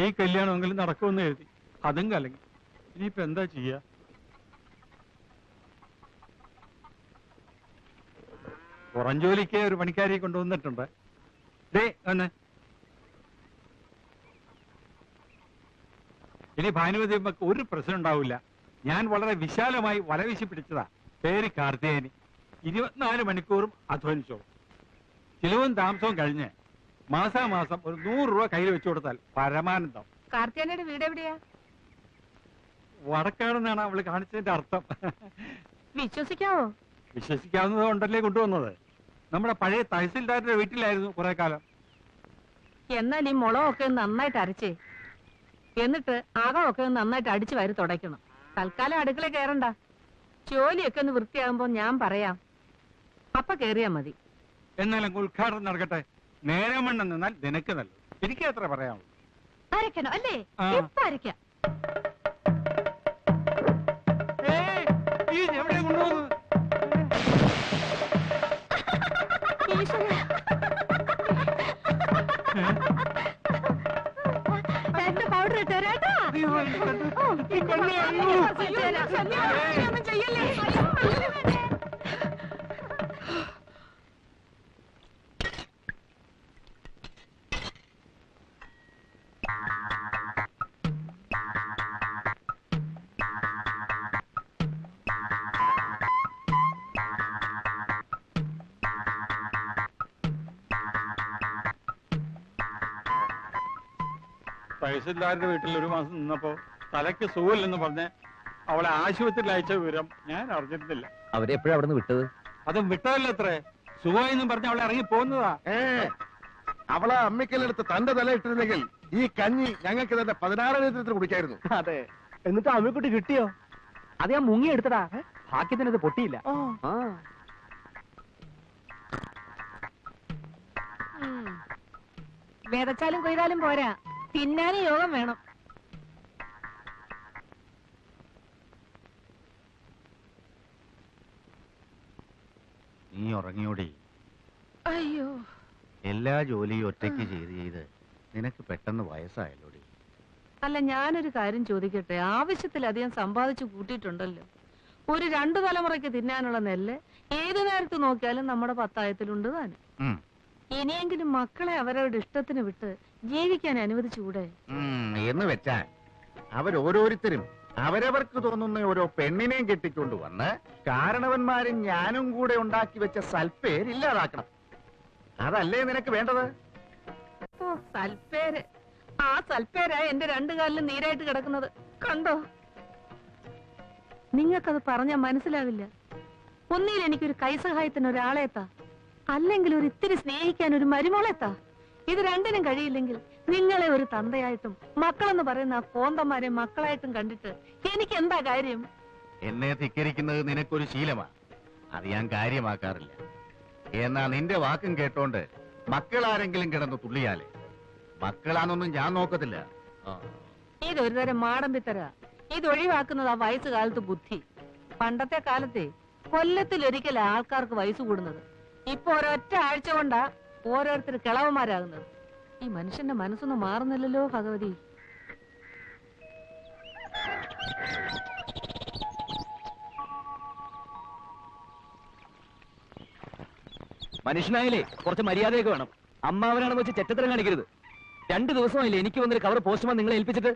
ഈ കല്യാണമെങ്കിലും നടക്കുമെന്ന് എഴുതി, അതും കലങ്ങി. ഇനിയിപ്പോ എന്താ ചെയ്യാ? പുറം ജോലിക്ക് ഒരു പണിക്കാരിയെ കൊണ്ടുവന്നിട്ടുണ്ട്. ഇനി ഭാനുമതി അമ്മക്ക് ഒരു പ്രശ്നം ഉണ്ടാവില്ല. ഞാൻ വളരെ വിശാലമായി വലവീശി പിടിച്ചതാ. പേര് കാർത്തികേയനി. 24 മണിക്കൂറും അധ്വാനിച്ചോളൂ. ചിലവും താമസവും കഴിഞ്ഞ് മാസാമാസം ഒരു 100 രൂപ കയ്യിൽ വെച്ചു കൊടുത്താൽ പരമാനന്ദം. കാർത്തികേയനിയുടെ വീട് എവിടെയാ? വടക്കാടെന്നാണ് അവള് കാണിച്ചതിന്റെ അർത്ഥം. വിശ്വസിക്കാവോ? വിശ്വസിക്കാവുന്നത് കൊണ്ടല്ലേ കൊണ്ടുവന്നത്. നമ്മുടെ പഴയ തഹസിൽദാരുടെ വീട്ടിലായിരുന്നു കുറെ കാലം. എന്നാൽ ഈ മുളകൊക്കെ നന്നായിട്ട് അരച്ചേ, എന്നിട്ട് അകമൊക്കെ നന്നായിട്ട് അടിച്ചു വാരി തുടയ്ക്കണം. തൽക്കാലം അടുക്കള കയറണ്ട. ജോലിയൊക്കെ ഒന്ന് വൃത്തിയാകുമ്പോ ഞാൻ പറയാം, അപ്പൊ കേറിയാ മതി. എന്നാലും ഉദ്ഘാടനം നടക്കട്ടെ. നേരം വണ്ണം നിന്നാൽ നിനക്ക് നല്ലത്. എനിക്ക് അത്ര പറയാമോ? അരക്കണോ അല്ലേ? ഇപ്പൊ അരക്കാം. എവിടെ കൊണ്ടുപോകുന്നത്? എന്റെ പൗഡർ ഇട്ടേരാട്ടോ. ചെയ്യല്ലേ? തഹസിൽദാരുടെ വീട്ടിൽ ഒരു മാസം നിന്നപ്പോ തലയ്ക്ക് സുഖമില്ലെന്ന് പറഞ്ഞ് അവളെ ആശുപത്രിയിൽ അയച്ച വിവരം ഞാൻ അറിഞ്ഞിരുന്നില്ല. അവരെ എപ്പോഴാ അവിടെ നിന്ന് വിട്ടത്? അതും വിട്ടതല്ല അത്രേ. സുഖമായെന്നും പറഞ്ഞ് അവളെ ഇറങ്ങി പോകുന്നതാ. അവളെ അമ്മയ്ക്കല്ലെടുത്ത് തന്റെ തല ഇട്ടിരുന്നെങ്കിൽ ഈ കഞ്ഞി ഞങ്ങൾക്ക് തന്നെ 16 ലിറ്റർ കുടിക്കായിരുന്നു. അതെ. എന്നിട്ട് അമ്മക്കുട്ടി കിട്ടിയോ? അത് ഞാൻ മുങ്ങി എടുത്തടാ. ഭാഗ്യത്തിനത് പൊട്ടിയില്ല. വിതച്ചാലും കൊയ്താലും പോരാ, തിന്നാനും യോഗം വേണം. നീ ഉറങ്ങിയോടി? അയ്യോ, എല്ലാ ജോലിയും ഒറ്റയ്ക്ക് ചെയ്ത് നിനക്ക് പെട്ടെന്ന് വയസ്സായല്ലോടി. അല്ല, ഞാനൊരു കാര്യം ചോദിക്കട്ടെ? ആവശ്യത്തിലധികം സമ്പാദിച്ചു കൂട്ടിയിട്ടുണ്ടല്ലോ. ഒരു 2 തലമുറയ്ക്ക് തിന്നാനുള്ള നെല്ല് ഏതു നേരത്ത് നോക്കിയാലും നമ്മുടെ പത്തായത്തിലുണ്ട് താനും. ഇനിയെങ്കിലും മക്കളെ അവരവരുടെ ഇഷ്ടത്തിന് വിട്ട് ജീവിക്കാൻ അനുവദിച്ചുകൂടെ? എന്ന് വെച്ചാൽ അവരോരോരുത്തരും അവരവർക്ക് തോന്നുന്ന ഓരോ പെണ്ണിനെയും കെട്ടിക്കൊണ്ടുവന്ന് കാരണവന്മാരും ഞാനും കൂടെ ഉണ്ടാക്കി വെച്ച സൽപ്പേര് ഇല്ലാതാക്കണം. അതല്ലേ നിനക്ക് വേണ്ടത്? ഓ, സൽപ്പേര്. ആ സൽപ്പേരാ എന്റെ 2 കാലിലും നീരായിട്ട് കിടക്കുന്നത്. കണ്ടോ? നിങ്ങൾക്കത് പറഞ്ഞാൽ മനസ്സിലാവില്ല. ഒന്നിൽ എനിക്കൊരു കൈസഹായത്തിന് ഒരാളെത്താ, അല്ലെങ്കിൽ ഒരു ഇത്തിരി സ്നേഹിക്കാൻ ഒരു മരുമോളെത്താ. ഇത് രണ്ടിനും കഴിയില്ലെങ്കിൽ നിങ്ങളെ ഒരു തന്തയായിട്ടും മക്കളെന്ന് പറയുന്ന ആ കോന്തന്മാരെ മക്കളായിട്ടും കണ്ടിട്ട് എനിക്ക് എന്താ കാര്യം? എന്നെ ധിക്കരിക്കുന്നത് നിനക്കൊരു ശീലമാണ്. അത് ഞാൻ കാര്യമാക്കാറില്ല. എന്നാ നിന്റെ വാക്കും കേട്ടോണ്ട് മക്കളാരെങ്കിലും കിടന്ന് തുള്ളിയാലേ മക്കളാന്നൊന്നും ഞാൻ നോക്കത്തില്ല. ഇതൊരു തരം മാടമ്പിത്തര. ഇത് ഒഴിവാക്കുന്നത് ആ വയസ്സുകാലത്ത് ബുദ്ധി. പണ്ടത്തെ കാലത്തെ കൊല്ലത്തിലൊരിക്കൽ ആൾക്കാർക്ക് വയസ്സ് കൂടുന്നത്. ഇപ്പൊ ഒരൊറ്റ ആഴ്ച കൊണ്ടാ ഓരോരുത്തർ കിളവന്മാരാകുന്നത്. ഈ മനുഷ്യന്റെ മനസ്സൊന്നും മാറുന്നില്ലല്ലോ ഭഗവതി. മനുഷ്യനായാലേ കുറച്ച് മര്യാദയൊക്കെ വേണം. അമ്മാവനാണെന്ന് വെച്ച് ചെറ്റത്തരം കാണിക്കരുത്. 2 ദിവസമായില്ലേ എനിക്ക് വന്നൊരു കവർ പോസ്റ്റ്മാൻ നിങ്ങളെ ഏൽപ്പിച്ചിട്ട്?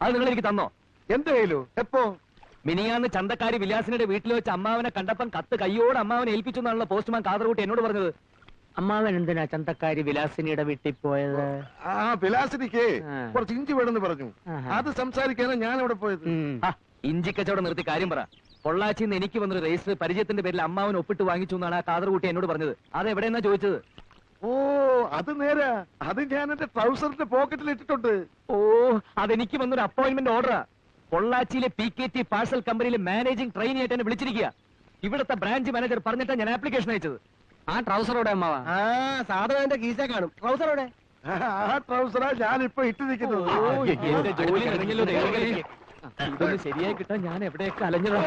അത് നിങ്ങൾ എനിക്ക് തന്നോ? എന്തായാലും എപ്പോ? മിനിയാന്ന് ചന്തക്കാരി വിലാസിനുടെ വീട്ടിൽ വെച്ച് അമ്മാവനെ കണ്ടപ്പം കത്ത് കയ്യോടെ അമ്മാവനെ ഏൽപ്പിച്ചു എന്നാണല്ലോ പോസ്റ്റ്മാൻ കാതർകൂട്ടി എന്നോട് പറഞ്ഞത്. അമ്മാവൻ എന്തിനാ ചന്തക്കാരി വിലാസിനിയുടെ വീട്ടിൽ പോയത്? ആ വിലാസിനിക്ക് കുറച്ച് ഇഞ്ചി വേണമെന്ന് പറഞ്ഞു. അത് സംസാരിക്കാനാണ് ഞാൻ അവിടെ പോയത്. ഇഞ്ചി കച്ചവടം നിർത്തി കാര്യം പറ. പൊള്ളാച്ചിന്ന് എനിക്ക് വന്നൊരു രജിസ്റ്റർ പരിചയത്തിന്റെ പേരിൽ അമ്മാവൻ ഒപ്പിട്ട് വാങ്ങിച്ചു എന്നാണ് ആ കാതർകൂട്ടി എന്നോട് പറഞ്ഞത്. അതെവിടെയെന്നാ ചോദിച്ചത്? ഓ, അത് നേരാ. അത് ഞാൻ എന്റെ ട്രൗസറിന്റെ പോക്കറ്റിൽ ഇട്ടിട്ടുണ്ട്. ഓ, അതെനിക്ക് വന്നൊരു അപ്പോയിന്റ്മെന്റ് ഓർഡറാ. പൊള്ളാച്ചിയിലെ PKT പാഴ്സൽ കമ്പനിയിലെ മാനേജിംഗ് ട്രെയിനി ആയിട്ട് എന്നെ വിളിച്ചിരിക്കുക. ഇവിടുത്തെ ബ്രാഞ്ച് മാനേജർ പറഞ്ഞിട്ടാണ് ഞാൻ ആപ്ലിക്കേഷൻ അയച്ചത്. ആ ട്രൗസറോടെ അമ്മാവ? സാധനം എന്റെ കീസ കാണും. ട്രൗസറോടെ? ആ ട്രൗസറാ ഞാനിപ്പോ ഇട്ടിരിക്കുന്നത്. എന്റെ ജോലി കഴിഞ്ഞല്ലോ. ഇതൊന്ന് ശരിയായി കിട്ടാൻ ഞാൻ എവിടെയൊക്കെ അലഞ്ഞതാ.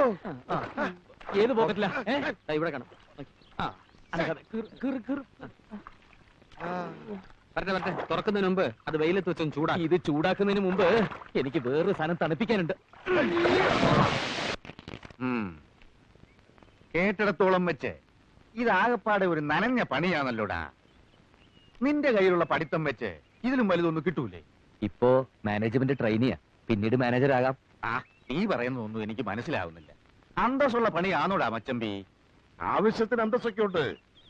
ഏത് പോക്കറ്റിലാ? ഇവിടെ കാണും. വരട്ടെ വരട്ടെ, തുറക്കുന്നതിന് മുമ്പ് അത് വെയിലത്ത് വെച്ചൊന്ന് ചൂടാ. ഇത് ചൂടാക്കുന്നതിന് മുമ്പ് എനിക്ക് വേറൊരു സാധനം തണുപ്പിക്കാനുണ്ട്. കേട്ടിടത്തോളം വെച്ച് ഇതാകപ്പാടെ ഒരു നനഞ്ഞ പണിയാണല്ലോടാ. നിന്റെ കയ്യിലുള്ള പഠിത്തം വെച്ച് ഇതിലും വലുതൊന്നും കിട്ടൂലേ? ഇപ്പോ മാനേജ്മെന്റ് ട്രെയിനിയാ, പിന്നീട് മാനേജർ ആകാം. ആ, നീ പറയുന്നതൊന്നും എനിക്ക് മനസ്സിലാവുന്നില്ല. അന്തസ്സുള്ള പണിയാണോടാ മച്ചമ്പി? ആവശ്യത്തിന് അന്തസ്സൊക്കെ ഉണ്ട്.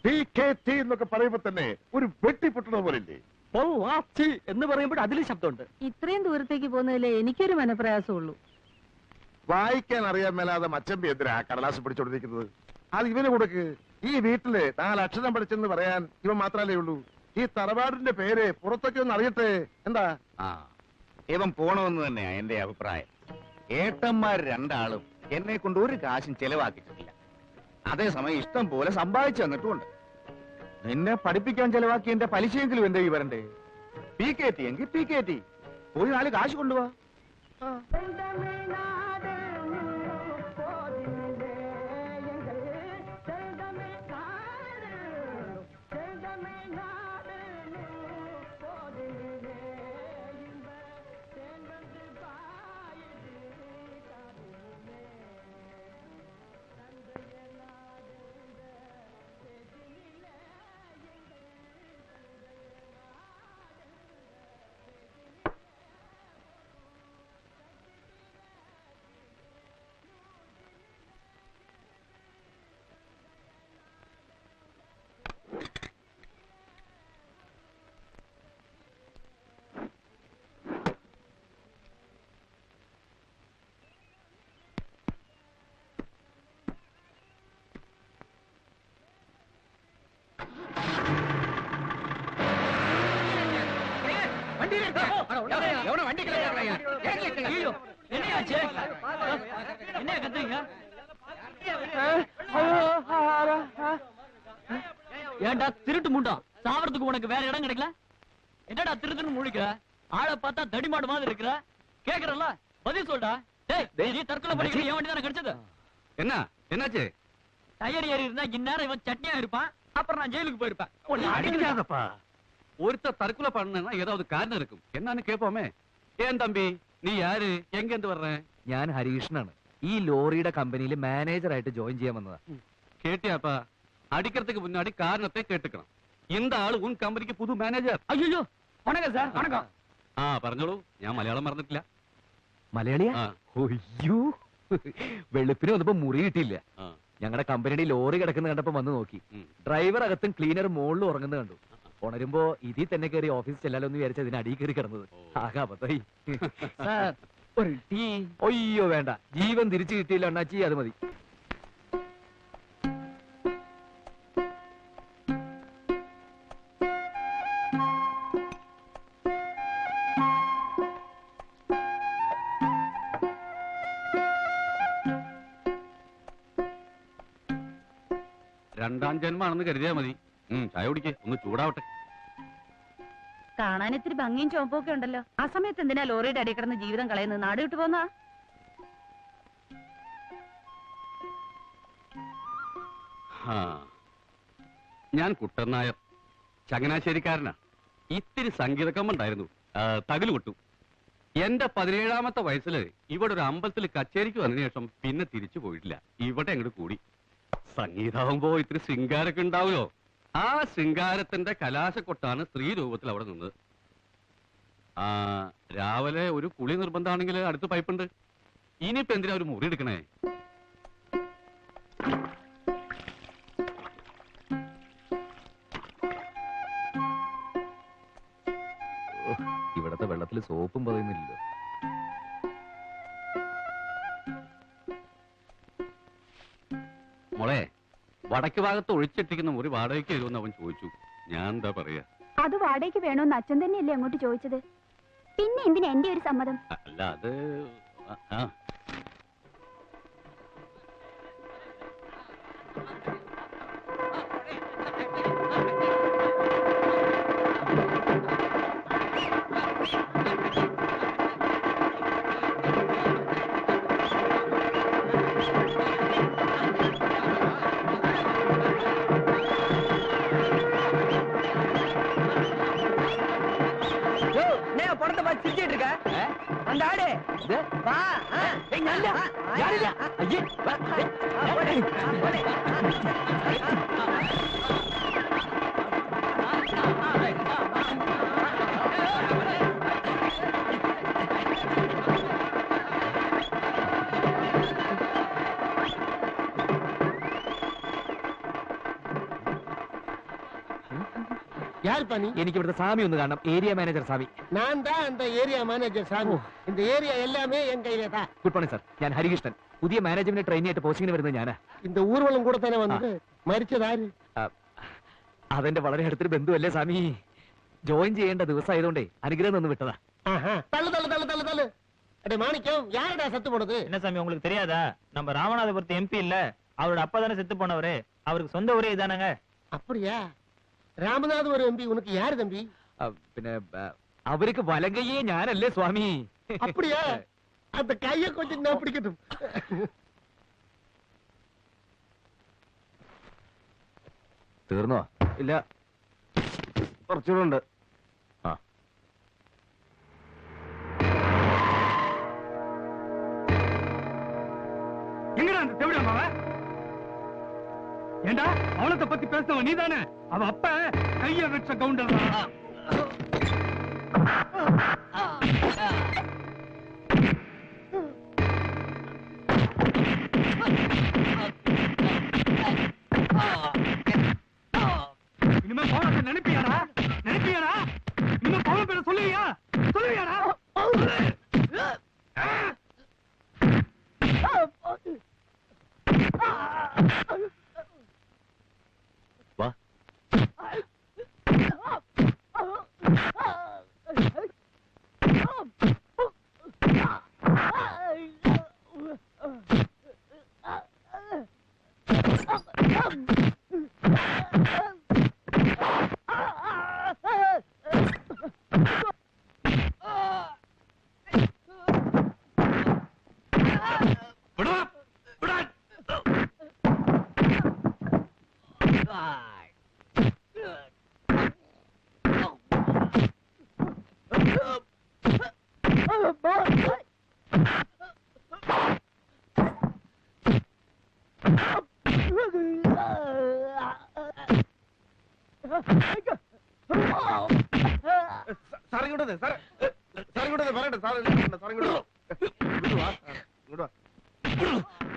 PKT എന്നൊക്കെ പറയുമ്പോ തന്നെ ഒരു വെട്ടിപ്പൊട്ടണ പോലില്ലേ? എന്ന് പറയുമ്പോൾ അതിലും ശബ്ദമുണ്ട്. ഇത്രയും ദൂരത്തേക്ക് പോകുന്നതിലേ എനിക്കൊരു മനപ്രയാസമുള്ളൂ. വായിക്കാൻ അറിയാൻ മേലാതെ മച്ചമ്പി എന്തിനാ കടലാസ് പിടിച്ചോണ്ടിരിക്കുന്നത്? അത് ഇവന് കൊടുക്ക്. ഈ വീട്ടില് 4 അക്ഷരം പഠിച്ചെന്ന് പറയാൻ ഇവൻ മാത്രല്ലേ ഉള്ളൂ. ഈ തറവാടിന്റെ പേര് പുറത്തൊക്കെ ഒന്ന് അറിയട്ടെ. എന്താ? ആ, ഇവൻ പോണമെന്ന് തന്നെയാ എന്റെ അഭിപ്രായം. ഏട്ടന്മാർ രണ്ടാളും എന്നെ കൊണ്ട് ഒരു കാശും ചെലവാക്കിയിട്ടില്ല. അതേസമയം ഇഷ്ടം പോലെ സമ്പാദിച്ചു തന്നിട്ടുമുണ്ട്. നിന്നെ പഠിപ്പിക്കാൻ ചെലവാക്കി എന്റെ പലിശയെങ്കിലും എന്റെ ഈ വരണ്ടേ? PKT എങ്കിൽ PKT പോയി 4 കാശ് കൊണ്ടുപോവാ. ஏண்டா திருட்டு முண்டா, சாவறதுக்கு உனக்கு வேற இடம் கிடைக்கல? என்னடா திருட்டுன்னு முழிக்கிற? ஆளை பார்த்தா தடிமாடு மாதிரி இருக்கிற. கேக்குறல்ல, பதில் சொல்டா. டேய், நீ தற்கொலை பண்ணிக்கிற என் வண்டி தானே கிடைச்சது? என்ன என்னாச்சு? டயர் ஏறி இருந்தா இந்நேரம் இவன் சட்னியா இருப்பான். அப்புறம் நான் ஜெயிலுக்கு போயிருப்பேன். அடிக்காதப்பா. ஒருத்த தற்கொலை பண்ணா ஏதாவது காரணம் இருக்கும். என்னன்னு கேட்போமே. ஏன் தம்பி, நீ யாரு, எங்க இருந்து வர்ற? ഞാൻ ഹരീഷനാണ്. ഈ ലോറിയുടെ കമ്പനിയിൽ മാനേജറായിട്ട് ജോയിൻ ചെയ്യാൻ വന്നതാ. கேட்டியாப்பா? அடிக்கிறதுக்கு முன்னாடி காரணத்தை கேட்டுக்கணும். இந்த ஆளு உன் கம்பெனிக்கு புது மேனேஜர். അയ്യോ, വണക്കം സാർ, വണക്കം. ആ പറഞ്ഞോളൂ, ഞാൻ മലയാളം മറന്നിട്ടില്ല. മലയാളിയാ? ആ. ഒയ്യോ, വെളുപ്പിന് വന്നപ്പോ മുറി കിട്ടിയില്ല. ആ. ഞങ്ങളുടെ കമ്പനിയുടെ ലോറി കിടക്കുന്ന കണ്ടപ്പോ വന്ന് നോക്കി. ഉം. ഡ്രൈവർ അകത്തും ക്ലീനർ മുകളിൽ ഉറങ്ങുന്നത് കണ്ടു. ഉണരുമ്പോ ഇതിൽ തന്നെ കയറി ഓഫീസ് ചെല്ലാലോ എന്ന് വിചാരിച്ച അതിന് അടിയിൽ കയറി കിടന്നത്. ആകെ അബദ്ധായി. സാർ, ഒരു ടീ? ഒയ്യോ വേണ്ട, ജീവൻ തിരിച്ചു കിട്ടിയില്ല അണ്ണാച്ചി, അത് മതി. രണ്ടാം ജന്മാണെന്ന് കരുതിയാ മതി. ചായ കുടിക്കേ, ഒന്ന് ചൂടാവട്ടെ. കാണാൻ ഇത്തിരി ഭംഗിയും ചുവപ്പൊക്കെ ഉണ്ടല്ലോ. ആ സമയത്ത് എന്തിനാ ലോറിയുടെ അടിയിൽ കിടന്ന് ജീവിതം കളയുന്നത്? നാട് വിട്ടു പോന്നാ? ആ, ഞാൻ കുട്ടൻ നായർ, ചങ്ങനാശ്ശേരിക്കാരനാ. ഇത്തിരി സംഗീതക്കമ്പുണ്ടായിരുന്നു, തകില് കൊട്ടു. എന്റെ 17ാമത്തെ വയസ്സില് ഇവിടെ ഒരു അമ്പലത്തിൽ കച്ചേരിക്ക് വന്നതിന് ശേഷം പിന്നെ തിരിച്ചു പോയിട്ടില്ല. ഇവിടെ അങ്ങോട്ട് കൂടി. സംഗീതമാകുമ്പോ ഇത്തിരി ശൃംഗാരൊക്കെ ഉണ്ടാവുമല്ലോ. ആ ശൃംഗാരത്തിന്റെ കലാശക്കൊട്ടാണ് സ്ത്രീ രൂപത്തിൽ അവിടെ നിന്നത്. ആ, രാവിലെ ഒരു കുളി നിർബന്ധമാണെങ്കിൽ അടുത്ത് പൈപ്പുണ്ട്. ഇനിയിപ്പോ എന്തിനാ ഒരു മുറി എടുക്കണേ? ഇവിടത്തെ വെള്ളത്തിൽ സോപ്പും പതയുന്നില്ലല്ലോ. മോളെ, വടക്ക് ഭാഗത്ത് ഒഴിച്ചിട്ടിരിക്കുന്ന മുറി വാടകയ്ക്ക് തരുമെന്ന് അവൻ ചോദിച്ചു. ഞാൻ എന്താ പറയാ? അത് വാടകയ്ക്ക് വേണോന്ന് അച്ഛൻ തന്നെയല്ലേ അങ്ങോട്ട് ചോദിച്ചത്? പിന്നെ എന്തിനാ എന്റെ ഒരു സമ്മതം? അല്ല, അത് ആ, யார் பண்ணி? എനിക്ക് ഇവിടുത്തെ സ്വാമി ഒന്ന് കാണണം. ഏരിയ മാനേജർ സ്വാമി. நான் தான் அந்த ஏரியா மேனேஜர் சாமி. இந்த ஏரியா எல்லாமே என் கையில தான். Good morning sir. ഞാൻ ഹരികൃഷ്ണൻ. പുതിയ മാനേജ്മെന്റ് ട്രെയിനി ആയിട്ട് പോസ്റ്റിംഗിന് വരുന്നത് ഞാനാ. இந்த ஊர்வலம் கூட தானே வந்தது. മരിച്ചതാര്? അതെന്റെ വളരെ അടുത്തൊരു ബന്ധുവല്ലേ സ്വാമി. ജോയിൻ ചെയ്യേണ്ട ദിവസം ആയതുകൊണ്ടേ അനുഗ്രഹം നിന്ന് വിട്ടതാ. தள்ளு தள்ளு தள்ளு தள்ளு தள்ளு. அடே மாணிக்கம், யாரடா செத்து போனது? என்ன சாமி உங்களுக்கு தெரியாதா? நம்ம ராமநாதபுரத்து எம்பி இல்ல, அவரோட அப்பா தானே செத்து போனவரு. அவருக்கு சொந்த ஊரே இதானங்க. அப்படியா? ராமநாதபுரம் எம்பி உனக்கு யாரு தம்பி? പിന്നെ അവർക്ക് വലങ്കയെ ഞാനല്ലേ സ്വാമി. அப்படியா? அந்த கைய கொஞ்சம் நான் பிடிக்கட்டும். തീർന്നോ? ഇല്ല, കുറച്ചുകൂടെ எங்கடா அந்த தேவடி அம்மாவ? ஏண்டா அவளத்தை பத்தி பேசுனவன் நீதானே? அவ அப்ப கைய வச்ச கவுண்டர் தான். இனிமே பவுனத்தை நினைப்பியாடா? நினைப்பியாடா? இனிமே பவுன பேர சொல்லுவியா? சொல்லுவியாடா? വാ.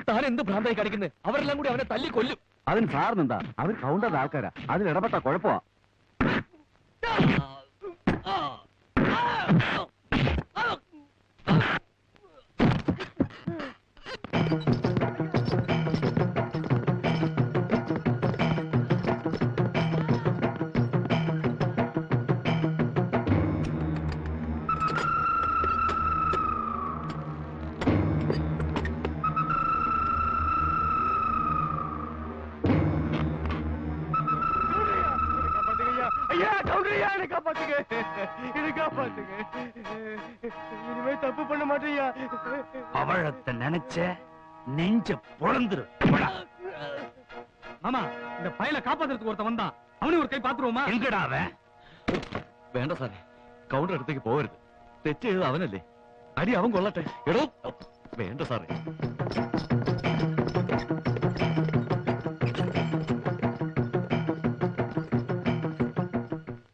താൻ എന്ത് ഭ്രാന്തായി കാണിക്കുന്നത്? അവരെല്ലാം കൂടി അവനെ തല്ലി കൊല്ലും. അതിന് സാറിനെന്താ? അവർ കൗണ്ടറിന്റെ ആൾക്കാരാ. അതിൽ ഇടപെട്ട കുഴപ്പമാ. அவழத்தை நினைச்ச நெஞ்ச பொழந்துரு. மாமா, இந்த பையல காப்பாத்துறதுக்கு ஒருத்த வந்தான். அவனு ஒரு கை பாத்துருவோமா? எங்கடா அவன்? വേണ്ട സാറേ, കൗണ്ടർ അടുത്തേക്ക് പോകരുത്. തെറ്റ് ചെയ്തത് അവനല്ലേ. അടി അവൻ കൊള്ളട്ടെ. എടോ വേണ്ട സാറേ.